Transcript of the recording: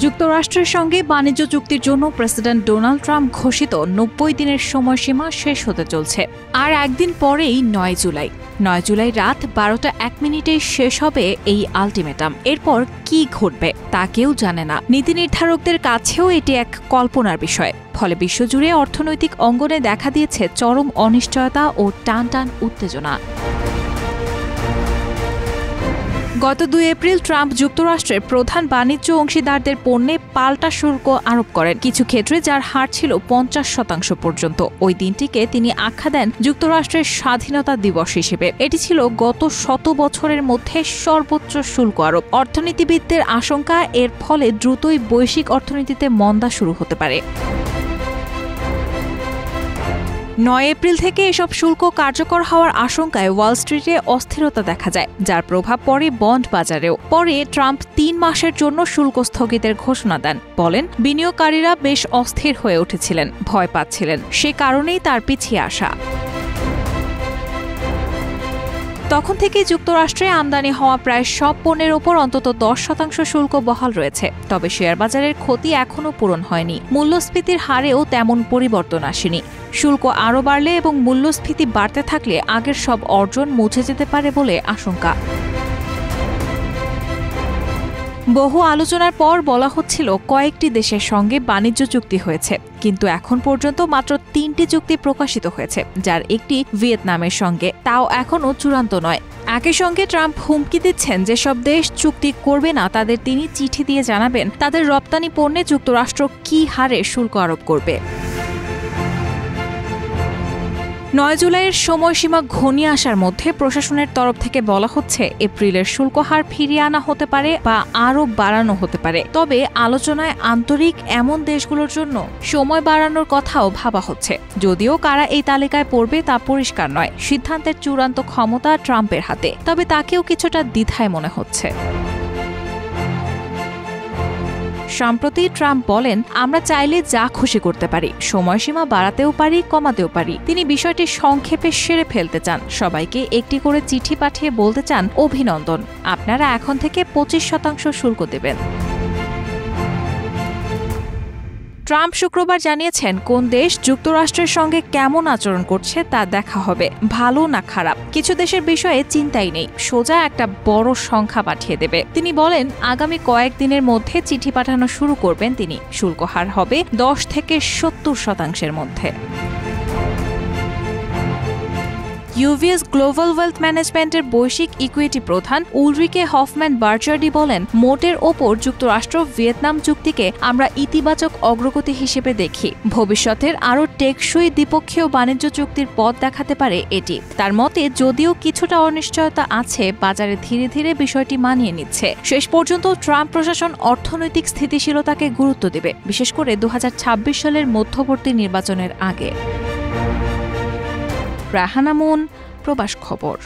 যুক্তরাষ্ট্রের সঙ্গে বাণিজ্য চুক্তির জন্য প্রেসিডেন্ট ডোনাল্ড ট্রাম্প ঘোষিত 90 দিনের সময়সীমা শেষ হতে চলছে। আর একদিন পরেই 9 জুলাই রাত 12টা 1 মিনিটেই শেষ হবে এই আলটিমেটাম। এরপর কি ঘটবে তা কেউ জানে না। নীতি নির্ধারকদের কাছেও এটি এক কল্পনার বিষয়। ফলে বিশ্বজুড়ে অর্থনৈতিক অঙ্গনে দেখা দিয়েছে চরম অনিশ্চয়তা ও টানটান উত্তেজনা। গত 2 এপ্রিল ট্রাম্প যুক্তরাষ্ট্রের প্রধান বাণিজ্য অংশীদারদের পণ্যে পাল্টা শুল্ক আরোপ করেন, কিছু ক্ষেত্রে যার হার ছিল 50% পর্যন্ত। ওই দিনটিকে তিনি আখ্যা দেন যুক্তরাষ্ট্রের স্বাধীনতা দিবস হিসেবে। এটি ছিল গত 100 বছরের মধ্যে সর্বোচ্চ শুল্ক আরোপ। অর্থনীতিবিদদের আশঙ্কা, এর ফলে দ্রুতই বৈশ্বিক অর্থনীতিতে মন্দা শুরু হতে পারে। 9 এপ্রিল থেকে এসব শুল্ক কার্যকর হওয়ার আশঙ্কায় ওয়াল স্ট্রিটে অস্থিরতা দেখা যায়, যার প্রভাব পড়ে বন্ড বাজারেও। পরে ট্রাম্প 3 মাসের জন্য শুল্ক স্থগিতের ঘোষণা দেন। বলেন, বিনিয়োগকারীরা বেশ অস্থির হয়ে উঠেছিলেন, ভয় পাচ্ছিলেন, সে কারণেই তার পিছিয়ে আসা। তখন থেকে যুক্তরাষ্ট্রে আমদানি হওয়া প্রায় সব পণ্যের ওপর অন্তত 10% শুল্ক বহাল রয়েছে। তবে শেয়ার বাজারের ক্ষতি এখনও পূরণ হয়নি। মূল্যস্ফীতির হারেও তেমন পরিবর্তন আসেনি। শুল্ক আরও বাড়লে এবং মূল্যস্ফীতি বাড়তে থাকলে আগের সব অর্জন মুছে যেতে পারে বলে আশঙ্কা। বহু আলোচনার পর বলা হচ্ছিল কয়েকটি দেশের সঙ্গে বাণিজ্য চুক্তি হয়েছে, কিন্তু এখন পর্যন্ত মাত্র 3টি চুক্তি প্রকাশিত হয়েছে, যার একটি ভিয়েতনামের সঙ্গে, তাও এখনও চূড়ান্ত নয়। একই সঙ্গে ট্রাম্প হুমকি দিচ্ছেন যেসব দেশ চুক্তি করবে না তাদের তিনি চিঠি দিয়ে জানাবেন তাদের রপ্তানি পণ্যে যুক্তরাষ্ট্র কী হারে শুল্ক আরোপ করবে। 9 জুলাইয়ের সময়সীমা ঘনিয়ে আসার মধ্যে প্রশাসনের তরফ থেকে বলা হচ্ছে এপ্রিলের শুল্ক হার ফিরিয়ে আনা হতে পারে বা আরও বাড়ানো হতে পারে। তবে আলোচনায় আন্তরিক এমন দেশগুলোর জন্য সময় বাড়ানোর কথাও ভাবা হচ্ছে। যদিও কারা এই তালিকায় পড়বে তা পরিষ্কার নয়। সিদ্ধান্তের চূড়ান্ত ক্ষমতা ট্রাম্পের হাতে, তবে তাকেও কিছুটা দ্বিধায় মনে হচ্ছে। সম্প্রতি ট্রাম্প বলেন, আমরা চাইলে যা খুশি করতে পারি, সময়সীমা বাড়াতেও পারি, কমাতেও পারি। তিনি বিষয়টি সংক্ষেপে সেরে ফেলতে চান। সবাইকে একটি করে চিঠি পাঠিয়ে বলতে চান, অভিনন্দন, আপনারা এখন থেকে 25% শুল্ক দেবেন। ট্রাম্প শুক্রবার জানিয়েছেন, কোন দেশ যুক্তরাষ্ট্রের সঙ্গে কেমন আচরণ করছে তা দেখা হবে, ভালো না খারাপ। কিছু দেশের বিষয়ে চিন্তাই নেই, সোজা একটা বড় সংখ্যা পাঠিয়ে দেবে। তিনি বলেন, আগামী কয়েকদিনের মধ্যে চিঠি পাঠানো শুরু করবেন তিনি। শুল্ক হার হবে 10 থেকে 70% মধ্যে। ইউভিএস গ্লোবাল ওয়েলথ ম্যানেজমেন্টের বৈশ্বিক ইকুইটি প্রধান উলরিকে হফম্যান বার্চার্ডি বলেন, মোটের ওপর যুক্তরাষ্ট্র ভিয়েতনাম চুক্তিকে আমরা ইতিবাচক অগ্রগতি হিসেবে দেখি। ভবিষ্যতের আরও টেকসই দ্বিপক্ষীয় বাণিজ্য চুক্তির পথ দেখাতে পারে এটি। তার মতে, যদিও কিছুটা অনিশ্চয়তা আছে, বাজারে ধীরে ধীরে বিষয়টি মানিয়ে নিচ্ছে। শেষ পর্যন্ত ট্রাম্প প্রশাসন অর্থনৈতিক স্থিতিশীলতাকে গুরুত্ব দেবে, বিশেষ করে 2026 সালের মধ্যবর্তী নির্বাচনের আগে। রাহানা মুন, প্রবাস খবর।